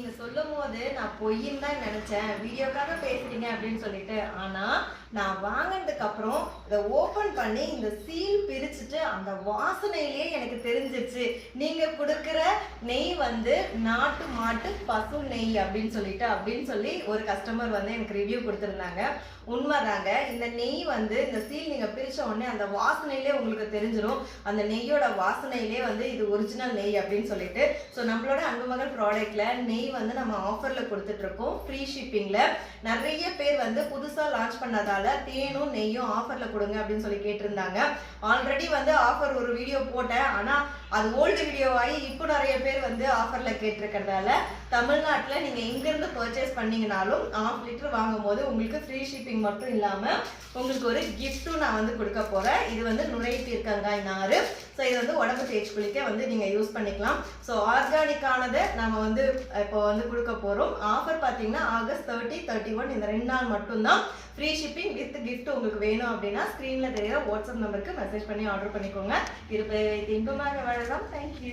நீங்க சொல்லும்போது நான் பொய்ன்னு தான் நினைச்சேன். வீடியோக்காக பேசுறீங்க அப்படின்னு சொல்லிட்டு. ஆனா நான் வாங்கினதுக்கு அப்புறம் இதை ஓபன் பண்ணி இந்த சீல் பிரிச்சுட்டு அந்த வாசனையிலேயே எனக்கு தெரிஞ்சிருச்சு. நீங்க கொடுக்குற நெய் வந்து நாட்டு மாட்டு பசு நெய் அப்படின்னு சொல்லி ஒரு கஸ்டமர் வந்து எனக்கு ரிவ்யூ கொடுத்துருந்தாங்க. உண்மைதாங்க. இந்த நெய் வந்து இந்த சீல் நீங்க பிரிச்ச உடனே அந்த வாசனையிலே உங்களுக்கு தெரிஞ்சிடும். அந்த நெய்யோட வாசனையிலே வந்து இது ஒரிஜினல் நெய் அப்படின்னு சொல்லிட்டு. ஸோ நம்மளோட அன்புமகள் ப்ராடக்ட்ல நெய் வந்து நம்ம ஆஃபர்ல கொடுத்துட்டு இருக்கோம், ஃப்ரீ ஷிப்பிங்ல. நிறைய பேர் வந்து புதுசா லான்ச் பண்ணதால தேனும் நெய்யும் ஆஃபர்ல கொடுங்க அப்படின்னு சொல்லி கேட்டிருந்தாங்க. ஆல்ரெடி வந்து ஆஃபர் ஒரு வீடியோ போட்டேன், ஆனா அது ஓல்டு வீடியோ ஆகி இப்போ நிறைய பேர் வந்து ஆஃபர்ல கேட்டிருக்கிறதால தமிழ்நாட்டில் நீங்க எங்கிருந்து பர்ச்சேஸ் பண்ணீங்கனாலும் 1/2 லிட்டர் வாங்கும் போது உங்களுக்கு ஃப்ரீ ஷிப்பிங் மட்டும் இல்லாம உங்களுக்கு ஒரு கிஃப்ட்டும் நான் வந்து கொடுக்க போறேன். இது வந்து நுரை பீர்க்கங்காய் நாறு. ஸோ இது வந்து உடம்பு தேய்ச்சி குளிக்க வந்து நீங்க யூஸ் பண்ணிக்கலாம். ஸோ ஆர்கானிக்கானதை நம்ம வந்து இப்போ வந்து கொடுக்க போறோம். ஆஃபர் பார்த்தீங்கன்னா ஆகஸ்ட் 30, 31 இந்த 2 நாள் மட்டும்தான். ஃப்ரீ ஷிப்பிங் வித் கிஃப்ட் உங்களுக்கு வேணும் அப்படின்னா ஸ்க்ரீன்ல தெரியுற வாட்ஸ்அப் நம்பருக்கு மெசேஜ் பண்ணி ஆர்டர் பண்ணிக்கோங்க. இருப்பதை வைத்து இன்பமாக வாழலாம். தேங்க்யூ.